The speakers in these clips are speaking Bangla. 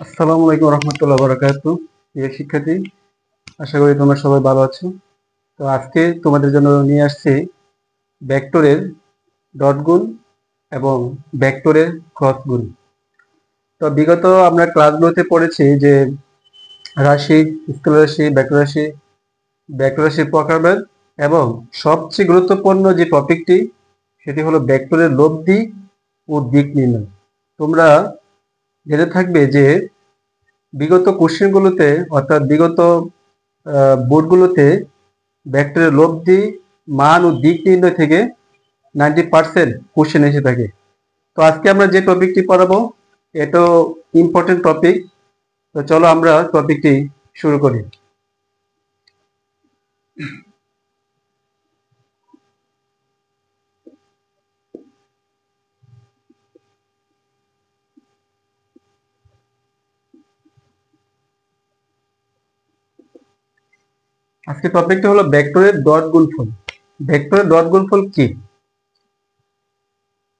আসসালামু আলাইকুম রহমতুল্লাহ বারাকাতুহু। প্রিয় শিক্ষার্থী, আশা করি তোমরা সবাই ভালো আছো। তো আজকে তোমাদের জন্য নিয়ে আসছি ভেক্টরের ডট গুণ এবং ভেক্টরের ক্রস গুণ। তো বিগত আমরা ক্লাসগুলোতে পড়েছি যে রাশি, স্কেলার রাশি, ভেক্টর রাশির প্রকারভেদ এবং সবচেয়ে গুরুত্বপূর্ণ যে টপিকটি সেটি হলো ভেক্টরের লব্ধি ও দিক নির্ণয়। তোমরা জেনে থাকবে যে বিগত কোশ্চেনগুলোতে অর্থাৎ বিগত বোর্ডগুলোতে ভেক্টরের লব্ধি, মান ও দিক নির্ণয় থেকে 90% কোশ্চেন এসে থাকে। তো আজকে আমরা যে টপিকটি পড়াবো এটাও ইম্পর্টেন্ট টপিক। তো চলো আমরা টপিকটি শুরু করি। আজকে টপিকটা হলো ভেক্টরের ডট গুণফল। ভেক্টরের ডট গুণফল কি?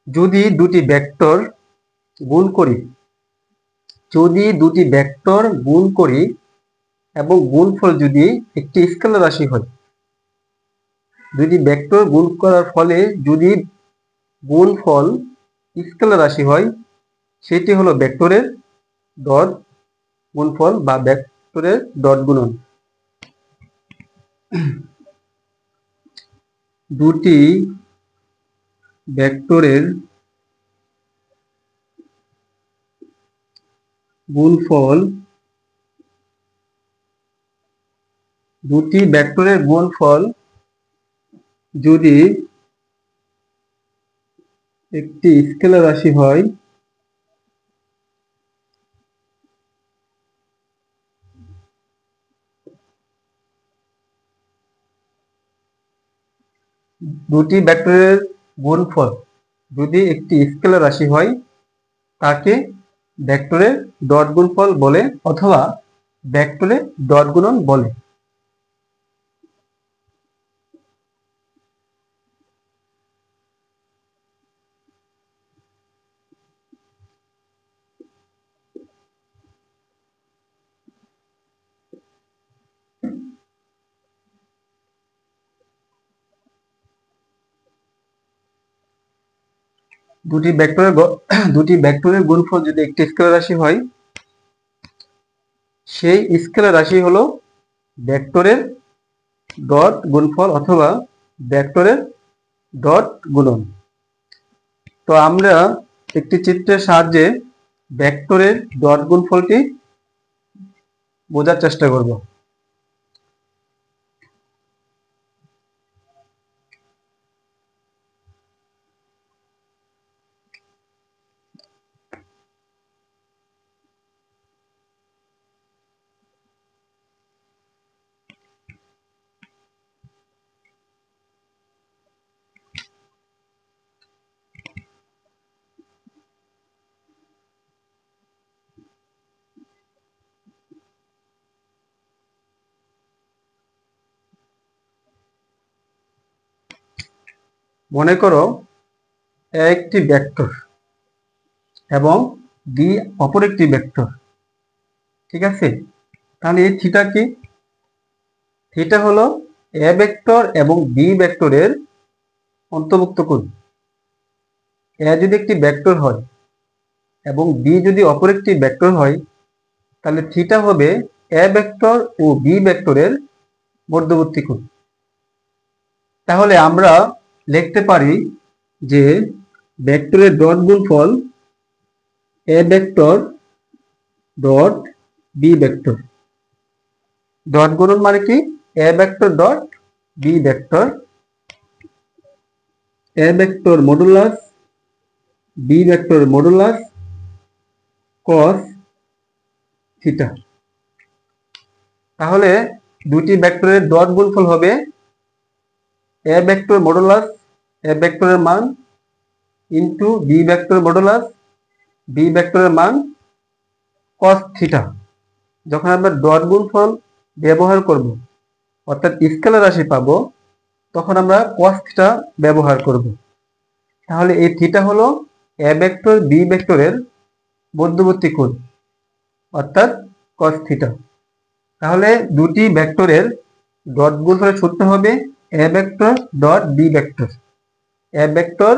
যদি দুটি ভেক্টর গুণ করি এবং গুণফল যদি একটি স্কেলার রাশি হয়, দুটি ভেক্টর গুণ করার ফলে যদি গুণফল স্কেলার রাশি হয়, সেটি হলো ভেক্টরের ডট গুণফল বা ভেক্টরের ডট গুণন। দুটি ভেক্টরের গুণফল যদি একটি স্কেলার রাশি হয়, দুটি ভেক্টরের গুণফল যদি একটি স্কেলার রাশি হয় তাকে ভেক্টরের ডট গুণফল বলে অথবা ভেক্টরের ডট গুণন বলে। দুটি ভেক্টরের গুণফল যদি একটি স্কেলার রাশি হয়, সেই স্কেলার রাশি হলো ভেক্টরের ডট গুণফল অথবা ভেক্টরের ডট গুণন। তো আমরা একটি চিত্রের সাহায্যে ভেক্টরের ডট গুণফলটি বোঝার চেষ্টা করব। মনে করো একটি ভেক্টর এবং বি অপর একটি ভেক্টর, ঠিক আছে? তাহলে এই থিটা কি? থিটা হলো এ ভেক্টর এবং বি ভেক্টরের অন্তর্ভুক্ত কোণ। এ যদি একটি ভেক্টর হয় এবং বি যদি অপর একটি ভেক্টর হয়, তাহলে থিটা হবে এ ভেক্টর ও বি ভেক্টরের মধ্যবর্তী কোণ। তাহলে আমরা লিখতে পারি যে ভেক্টরের ডট গুণফল A vector dot B vector. Dot গুণন মানে কি? A vector dot B vector, A vector modulus B vector modulus cos theta. তাহলে দুটি ভেক্টরের ডট গুণফল হবে এ ভেক্টর মডুলাস এ ভেক্টরের মান into B vector modulus B ভেক্টরের মান কস থিটা। যখন আমরা ডট গুণফল ব্যবহার করব অর্থাৎ স্কেলার রাশি পাবো, তখন আমরা কস থিটা ব্যবহার করব। তাহলে এই থিটা হলো এ ভেক্টর বি ভেক্টরের মধ্যবর্তী কোণ। অর্থাৎ cos থিটা। তাহলে দুটি ভেক্টরের ডট গুণফলের সূত্র হবে a vector dot b vector, a vector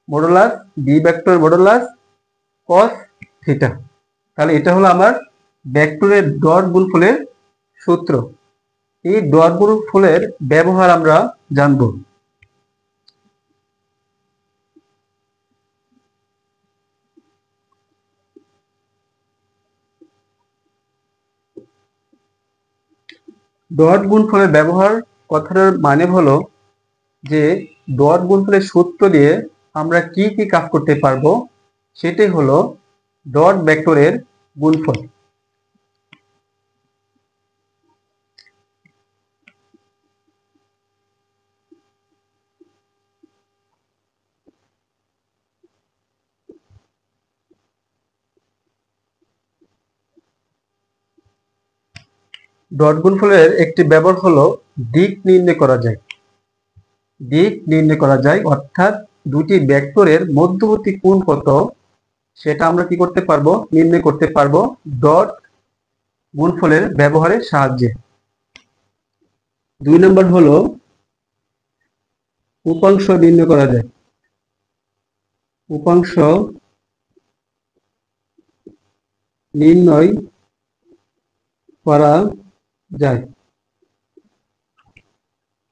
modulus b vector modulus cos থিটা। তাহলে এটা হলো আমার ভেক্টরের ডট গুণফলের সূত্র। এই ডট গুণফলের ব্যবহার আমরা জানব। ডট গুণফলের ব্যবহার কথাটার মানে হলো যে ডট গুণফলের সূত্র দিয়ে আমরা কি কি কাজ করতে পারবো, সেটাই হলো ডট ভেক্টরের গুণফল। ডট গুণফলের একটি ব্যবহার হলো দিক নির্ণয় করা যায়। দিক নির্ণয় করা যায় অর্থাৎ দুটি ভেক্টরের মধ্যবর্তী কোণ কত সেটা আমরা কি করতে পারবো, নির্ণয় করতে পারবো ডট গুণফলের ব্যবহারের সাহায্যে। 2 নম্বর হলো উপাংশ নির্ণয় করা যায়। উপাংশ নির্ণয় করা যায়।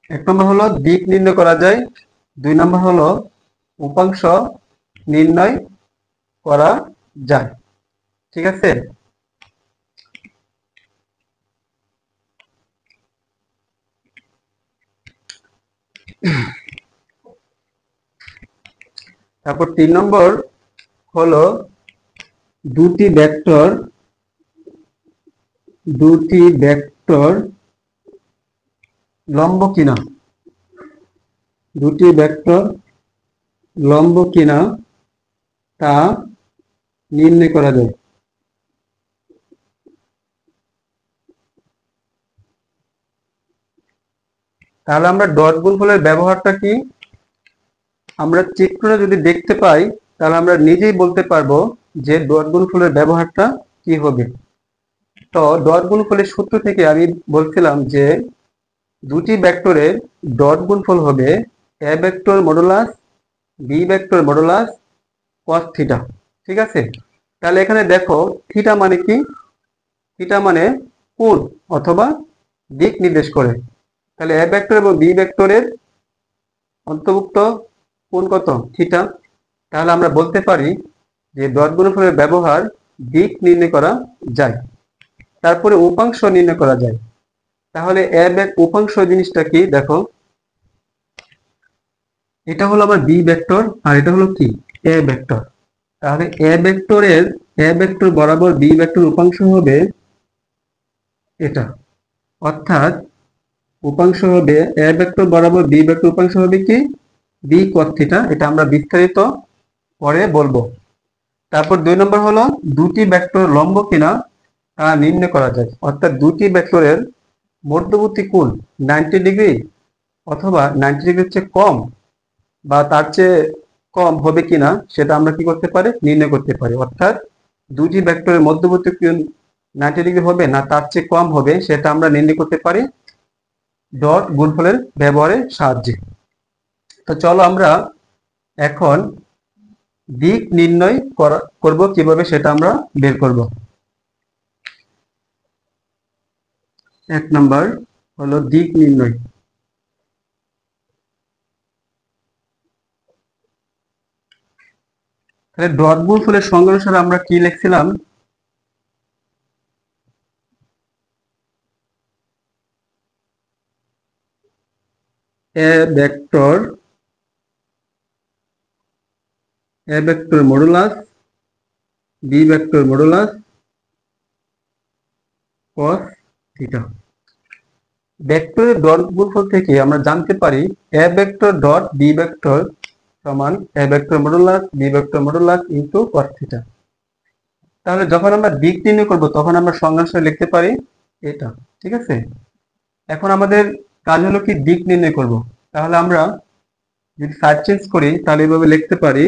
1 নম্বর হলো দিক নির্ণয় করা যায়, 2 নম্বর হলো উপাংশ নির্ণয় করা যায়। ঠিক আছে। তারপর 3 নম্বর হলো দুটি ভেক্টর লম্ব কিনা। দুটি ভেক্টর লম্ব কিনা তা নির্ণয় করা যায়। তাহলে আমরা ডট গুণফলের ব্যবহারটা কি, আমরা চিত্রটা যদি দেখতে পাই তাহলে আমরা নিজেই বলতে পারবো যে ডট গুণফলের ব্যবহারটা কি হবে। তো ডট গুণফলের সূত্র থেকে আমি বলছিলাম যে দুটি ভেক্টরের ডট গুণফল হবে a vector modulus b vector modulus cos theta. ঠিক আছে। তাহলে এখানে দেখো থিটা মানে কি, থিটা মানে কোণ অথবা দিক নির্দেশ করে। তাহলে a ভেক্টর এবং b ভেক্টরের অন্তর্ভুক্ত কোণ কত, থিটা। তাহলে আমরা বলতে পারি যে ডট গুণফলের ব্যবহার দিক নির্ণয় করা যায়। তারপরে উপাংশ নির্ণয় করা যায়। তাহলে উপাংশ জিনিসটা কি দেখো, এটা হলো আমার বি ভেক্টর আর এটা হলো কি এ ভেক্টর। তাহলে এ ভেক্টর বরাবর বি ভেক্টর উপাংশ হবে এটা, অর্থাৎ উপাংশ হবে এ ভেক্টর বরাবর বি ভেক্টর উপাংশ হবে কি বি cos থিটা। এটা আমরা বিস্তারিত পরে বলবো। তারপর 2 নম্বর হলো দুটি ভেক্টর লম্ব কিনা তা নির্ণয় করা যায়, অর্থাৎ দুটি ভেক্টরের মধ্যবর্তী কোণ 90 ডিগ্রি অথবা 90 ডিগ্রির চেয়ে কম বা তার চেয়ে কম হবে কিনা সেটা আমরা কি করতে পারি, নির্ণয় করতে পারি। অর্থাৎ দুটি ভেক্টরের মধ্যবর্তী কোণ 90 ডিগ্রি হবে না তার চেয়ে কম হবে সেটা আমরা নির্ণয় করতে পারি ডট গুণফলের ব্যবহারের সাহায্যে। তো চলো আমরা এখন দিক নির্ণয় করব কিভাবে সেটা আমরা বের করব। 1 নাম্বার হলো দিক নির্ণয়। তাহলে ডট গুণফলের সংজ্ঞা অনুসারে আমরা কি লিখছিলাম, A vector modulus B vector modulus cos থিটা। ভেক্টরের ডট গুণফল থেকে আমরা জানতে পারি A vector dot B vector সমান A vector modulus B vector modulus into cos থিটা। তাহলে যখন আমরা দিক নির্ণয় করব তখন আমরা সংজ্ঞা হিসেবে লিখতে পারি এটা। ঠিক আছে। এখন আমাদের কাজ হলো কি দিক নির্ণয় করব। তাহলে আমরা যদি সাইড চেঞ্জ করি তাহলে এভাবে লিখতে পারি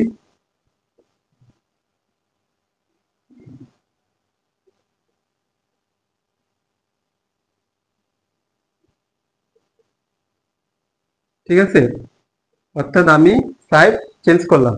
ঠিক আছে, অর্থাৎ আমি সাইড চেঞ্জ করলাম।